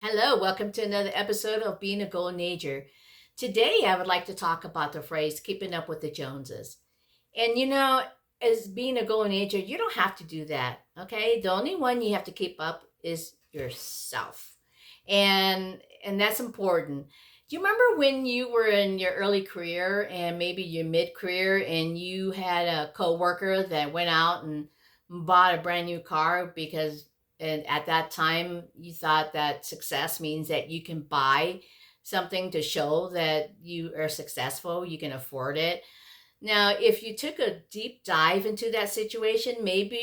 Hello, welcome to another episode of Being a Golden-ager. Today, I would like to talk about the phrase keeping up with the Joneses. And as being a Golden-ager, you don't have to do that, okay? The only one you have to keep up is yourself. And that's important. Do you remember when you were in your early career and maybe your mid-career and you had a coworker that went out and bought a brand new car because and at that time you thought that success means that you can buy something to show that you are successful, you can afford it. Now, if you took a deep dive into that situation, maybe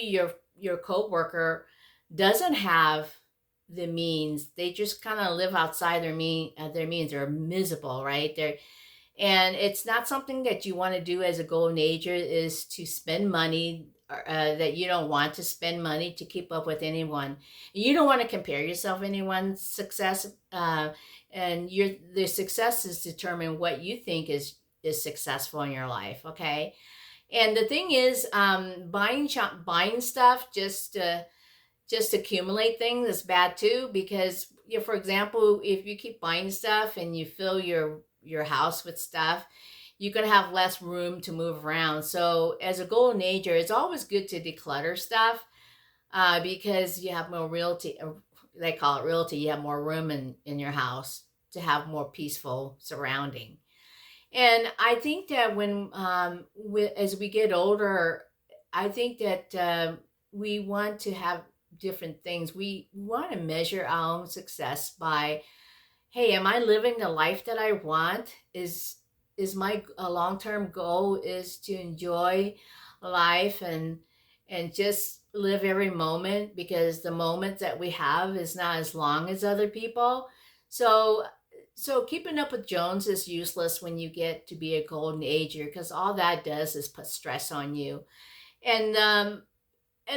your coworker doesn't have the means. They just kind of live outside their means. They're miserable, right? And it's not something that you want to do as a Golden-ager is to spend money that you don't want to spend money to keep up with anyone. You don't want to compare yourself to anyone's success, and the success is determine what you think is successful in your life. Okay, and the thing is, buying stuff just accumulate things is bad too, because for example, if you keep buying stuff and you fill your house with stuff, you're going to have less room to move around. So as a Golden-ager, it's always good to declutter stuff, because you have more realty. They call it realty. You have more room in your house to have more peaceful surrounding. And I think that as we get older, I think that we want to have different things. We want to measure our own success by, hey, am I living the life that I want? Is my long-term goal is to enjoy life and just live every moment, because the moment that we have is not as long as other people. So so keeping up with Jones is useless when you get to be a Golden-ager, because all that does is put stress on you. And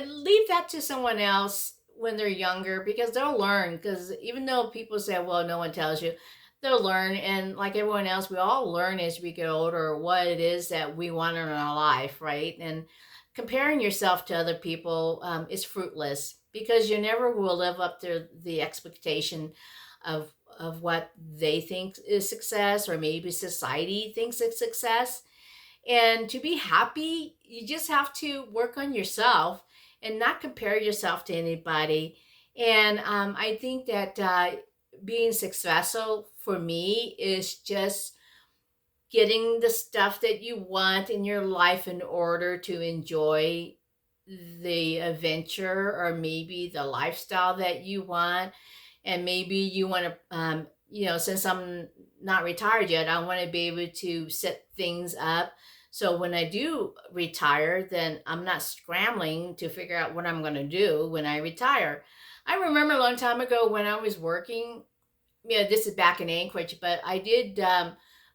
leave that to someone else when they're younger, because they'll learn. Because even though people say, well, no one tells you, they'll learn. And like everyone else, we all learn as we get older what it is that we want in our life, right? And comparing yourself to other people is fruitless, because you never will live up to the expectation of what they think is success, or maybe society thinks it's success. And to be happy, you just have to work on yourself and not compare yourself to anybody. And I think that being successful for me is just getting the stuff that you want in your life in order to enjoy the adventure, or maybe the lifestyle that you want. And maybe you want to, since I'm not retired yet, I want to be able to set things up so when I do retire, then I'm not scrambling to figure out what I'm going to do when I retire. I remember a long time ago when I was working, this is back in Anchorage, but I did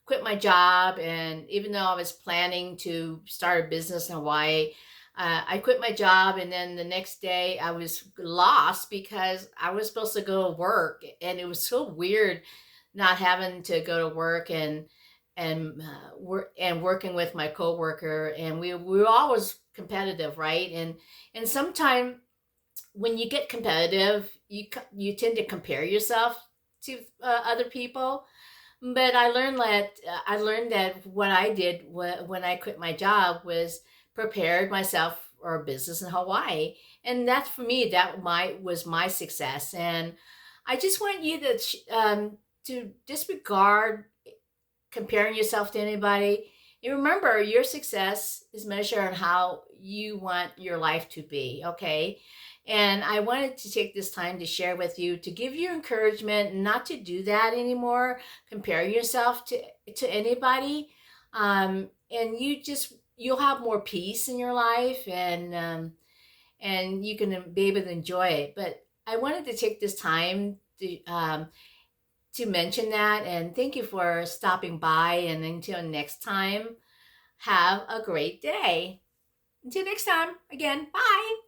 quit my job. And even though I was planning to start a business in Hawaii, I quit my job. And then the next day I was lost, because I was supposed to go to work. And it was so weird not having to go to work and working with my coworker. And we were always competitive, right? And sometimes when you get competitive, you tend to compare yourself to other people. But I learned that what I did when I quit my job was prepared myself for a business in Hawaii. And that, for me, that my was my success. And I just want you to disregard comparing yourself to anybody. And remember, your success is measured on how you want your life to be, okay? And I wanted to take this time to share with you, to give you encouragement not to do that anymore, compare yourself to anybody. And you'll have more peace in your life, and you can be able to enjoy it. But I wanted to take this time to mention that, and thank you for stopping by. And until next time, have a great day. Until next time, again, bye.